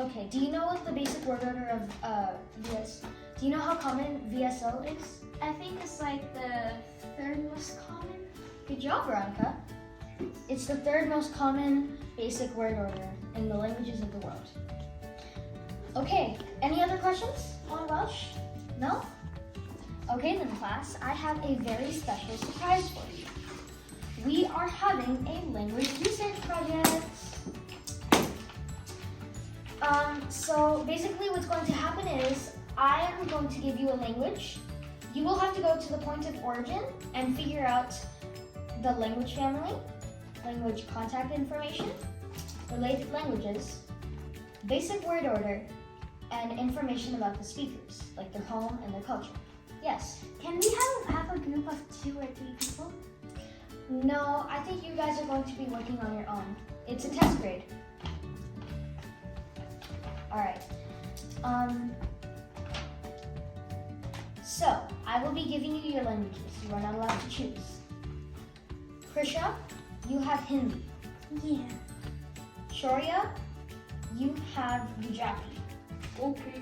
Okay, do you know what the basic word order of VS? Do you know how common VSO is? I think it's like the third most common. Good job, Veronica. It's the third most common basic word order in the languages of the world. Okay, any other questions on Welsh? No? Okay then, class, I have a very special surprise for you. We are having a language research project. So basically what's going to happen is I am going to give you a language. You will have to go to the point of origin and figure out the language family, language contact information, related languages, basic word order, and information about the speakers, like their home and their culture. Yes? Can we have a group of 2 or 3 people? No, I think you guys are going to be working on your own. It's a test grade. Alright. So, I will be giving you your languages. You are not allowed to choose. Krisha, you have Hindi. Yeah. Shorya, you have Gujarati. Okay.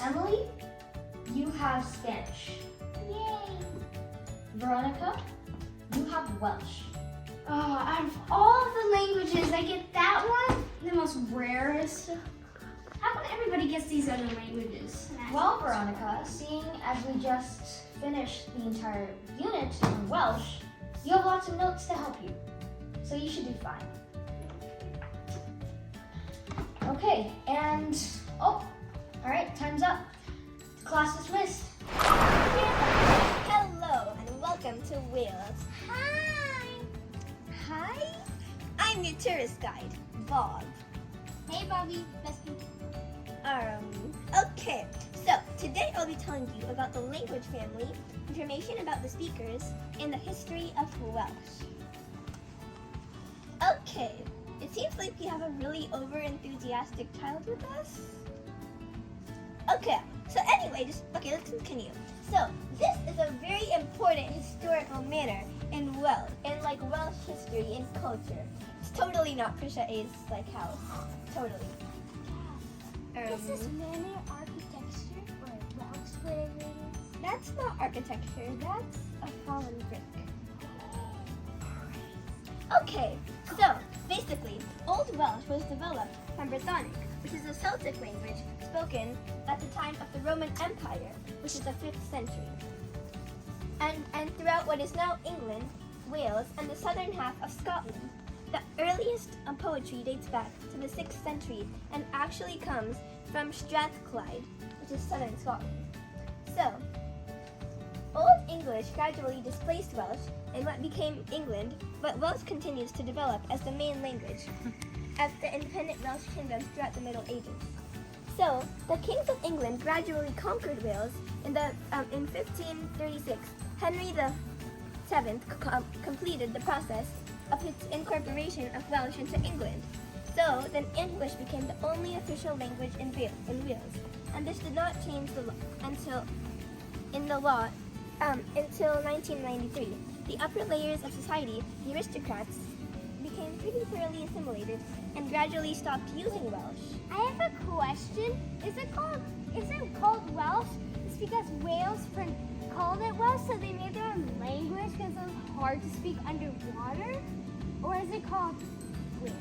Emily, you have Spanish. Yay. Veronica, you have Welsh. Oh, out of all of the languages, I get that one, the most rarest. How come everybody gets these other languages? Well, Veronica, seeing as we just finished the entire unit on Welsh, you have lots of notes to help you. So you should do fine. Okay, and alright, time's up. Class dismissed. Hello and welcome to Wales. Hi. Hi, I'm your tourist guide, Bob. Hey, Bobby. Best friend. Okay, so today I'll be telling you about the language family, information about the speakers, and the history of Welsh. Okay, it seems like we have a really over-enthusiastic child with us. Okay, so anyway, let's continue. So, this is a very important historical manner in Welsh, Welsh history and culture. It's totally not Prisha A's house. Totally. Is this manor architecture or Welsh, whatever it is? That's not architecture, that's a fallen brick. Okay, so basically, Old Welsh was developed from Brythonic, which is a Celtic language spoken at the time of the Roman Empire, which is the 5th century. And throughout what is now England, Wales, and the southern half of Scotland. The earliest poetry dates back to the 6th century and actually comes from Strathclyde, which is southern Scotland. So, Old English gradually displaced Welsh in what became England, but Welsh continues to develop as the main language as the independent Welsh kingdoms throughout the Middle Ages. So, the kings of England gradually conquered Wales in 1536. Henry VII completed the process of its incorporation of Welsh into England. So, then English became the only official language in Wales, and this did not change until 1993. The upper layers of society, the aristocrats, became pretty thoroughly assimilated and gradually stopped using Welsh. I have a question. Is it called Welsh? It's because Wales called it Welsh, so they made their own language because it was hard to speak underwater? Or is it called Wales?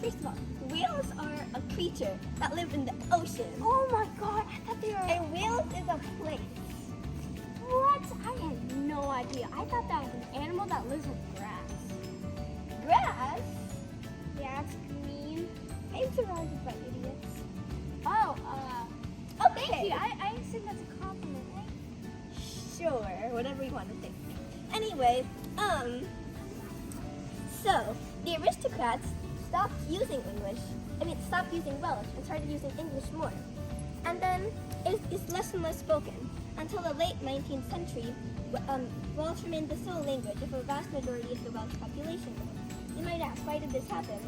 First of all, whales are a creature that live in the ocean. Oh my god, I thought they were... And Wales is a place. What? I had no idea. I thought that was an animal that lives with grass. Grass? Yeah, it's green. I'm surrounded by idiots. Oh, Okay. thank you. I assume that's a compliment, right? Sure, whatever you want to think. Anyway, so the aristocrats stopped using Welsh and started using English more. And then it's less and less spoken. Until the late 19th century, Welsh remained the sole language of a vast majority of the Welsh population. You might ask, why did this happen?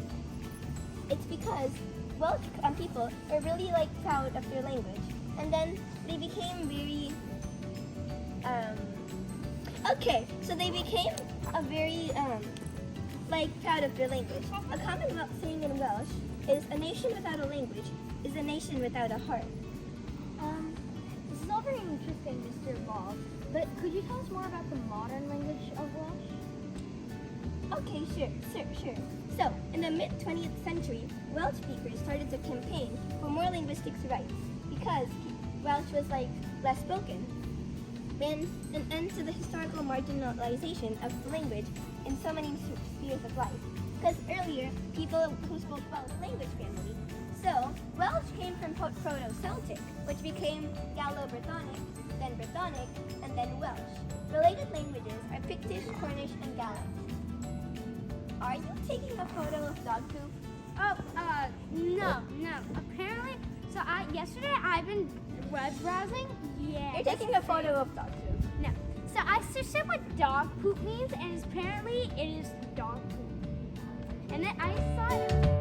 It's because Welsh people were really proud of their language, and then they became very like proud of their language. A common saying in Welsh is, a nation without a language is a nation without a heart. This is all very interesting, Mr. Ball. But could you tell us more about the modern language of Welsh? Okay, sure. So, in the mid-20th century, Welsh speakers started to campaign for more linguistics rights because Welsh was less spoken, and an end to the historical marginalization of the language in so many spheres of life. Because earlier, people who spoke Welsh language family. So, Welsh came from Proto-Celtic, which became Gallo-Brythonic, then Brythonic, and then Welsh. Related languages are Pictish, Cornish, and Gaelic. Are you taking a photo of dog poop? No. Apparently, yesterday I've been web browsing. Yeah. You're taking a photo of dog poop. No. So I searched up what dog poop means, and apparently it is dog poop. And then I saw it.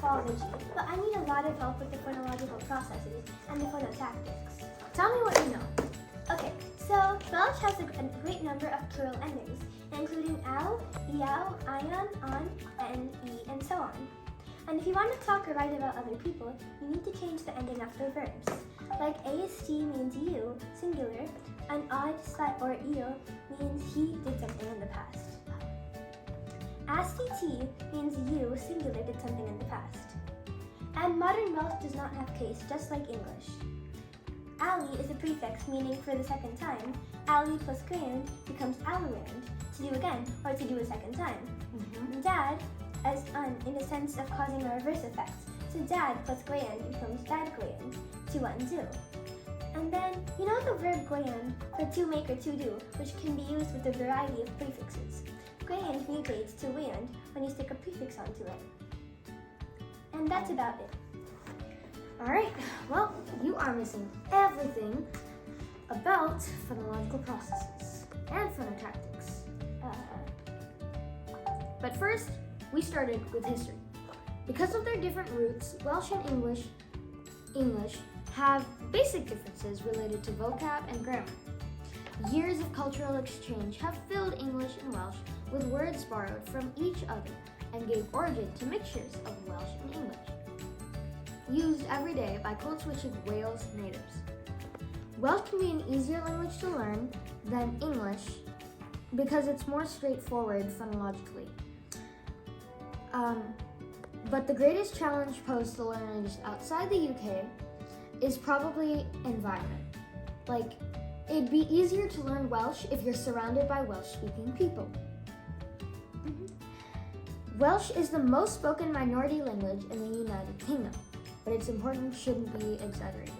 Morphology, but I need a lot of help with the phonological processes and the phonotactics. Tell me what you know. Okay, so Welsh has a great number of plural endings, including ow, eow, ion, on, en, e, and so on. And if you want to talk or write about other people, you need to change the ending after verbs. Like ast means you, singular, and odd or eel means he did something in the past. Ast means you, singular, did something in the past. And modern Welsh does not have case, just like English. Ali is a prefix meaning for the second time. Ali plus grand becomes aliland, to do again, or to do a second time. Dad as in the sense of causing a reverse effect. So dad plus grand becomes dadgland, to undo. And then, you know the verb gland for to make or to do, which can be used with a variety of prefixes. Grand mutates to land when you stick a prefix onto it. And that's about it. Alright, well, you are missing everything about phonological processes and phonotactics. But first, we started with history. Because of their different roots, Welsh and English have basic differences related to vocab and grammar. Years of cultural exchange have filled English and Welsh with words borrowed from each other and gave origin to mixtures of Welsh and English, used every day by code-switching Wales natives. Welsh can be an easier language to learn than English because it's more straightforward phonologically. But the greatest challenge posed to learners outside the UK is probably environment. Like, it'd be easier to learn Welsh if you're surrounded by Welsh-speaking people. Welsh is the most spoken minority language in the United Kingdom, but its importance shouldn't be exaggerated.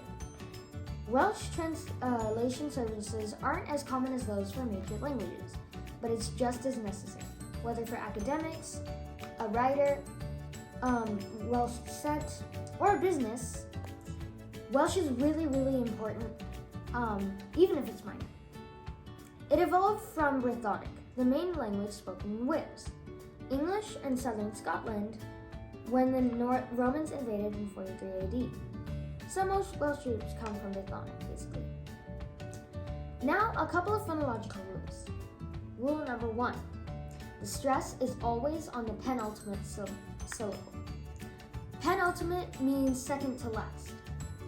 Welsh translation services aren't as common as those for major languages, but it's just as necessary, whether for academics, a writer, Welsh set, or a business. Welsh is really, really important, even if it's minor. It evolved from Brythonic, the main language spoken in Wales, English in southern Scotland, when the Romans invaded in 43 AD. So most Welsh groups come from Brythonic, basically. Now, a couple of phonological rules. Rule number 1. The stress is always on the penultimate syllable. Penultimate means second to last.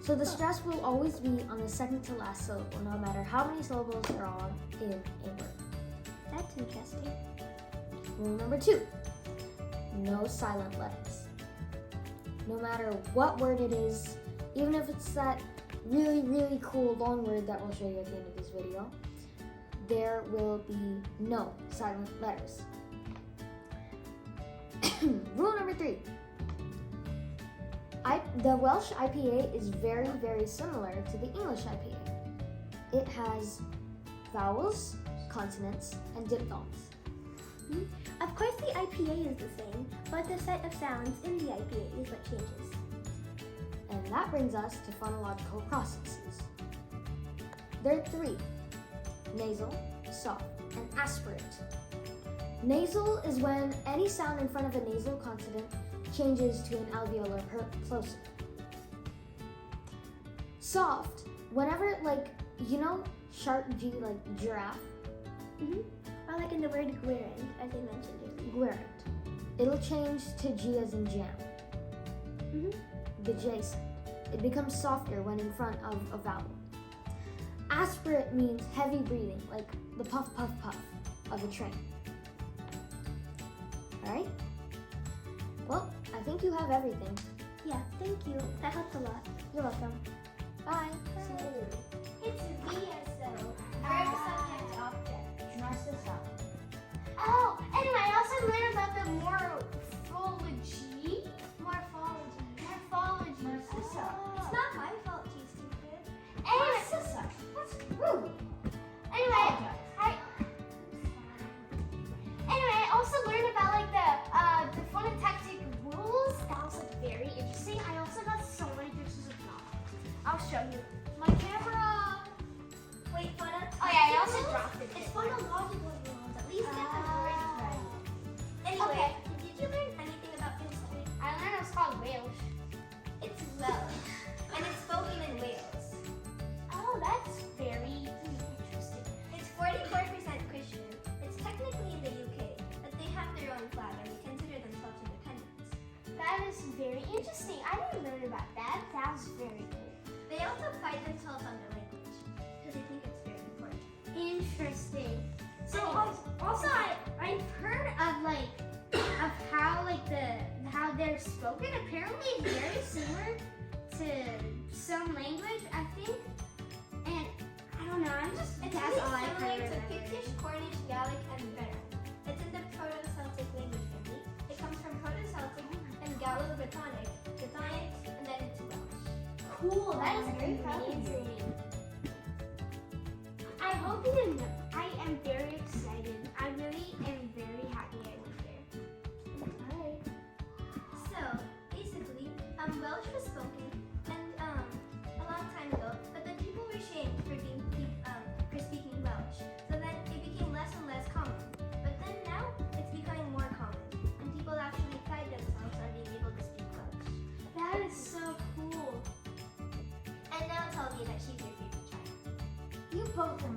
So the stress will always be on the second to last syllable, no matter how many syllables there are in a word. That's interesting. Rule number 2. No silent letters. No matter what word it is, even if it's that really, really cool long word that we'll show you at the end of this video, there will be no silent letters. Rule number 3. The Welsh IPA is very, very similar to the English IPA. It has vowels, consonants, and diphthongs. Of course the IPA is the same, but the set of sounds in the IPA is what changes. And that brings us to phonological processes. There are 3: nasal, soft, and aspirate. Nasal is when any sound in front of a nasal consonant changes to an alveolar plosive. Soft, whenever sharp G like giraffe, Or like in the word guerrand, as I mentioned earlier. guerrand, it'll change to G as in jam. The J sound. It becomes softer when in front of a vowel. Aspirate means heavy breathing, like the puff, puff, puff of a train. Alright? Well, I think you have everything. Yeah, thank you. That helped a lot. You're welcome. Bye. See you later. It's VSO. Verb, subject, object. Narcissa. Oh, anyway, I also learned about the morphology. Narcissa. It's not my fault, you stupid. Anyway, Narcissa. That's rude. anyway, I also learned about like the phonotactic rules. That was like very interesting. I also got so many pictures of knowledge. I'll show you. My camera. Wait, phono. Oh yeah, I also dropped it. It's phonological rules. At least get the words right. Anyway, Okay. did you learn anything about history? I learned it was called Welsh. It's Welsh, and it's spoken in Wales. Oh, that's very interesting. It's 44% Christian. It's technically in the UK, but they have their own flag and they consider themselves independent. That is very interesting. I didn't learn about that. That was very cool. They also pride themselves on their language because they think it's very important. Interesting. So Anyways. also I've heard of how they're spoken. Apparently it's very similar to some language, I think. And I don't know. It's That's really all I've similar heard. to Pictish, Cornish, Gaelic, and Breton. It's in the Proto-Celtic language family. It comes from Proto-Celtic and Gallo-Brittonic, Brittonic, and then it's Welsh. Cool. That is very proud of you. amazing. I hope you didn't know. I am very excited. I really am very happy I went there. Alright. So, basically, Welsh was spoken and a long time ago, but then people were shamed for for speaking Welsh. So then it became less and less common. But then now it's becoming more common, and people actually pride themselves on being able to speak Welsh. That is so cool. And now tell me that she's your favorite child. You both are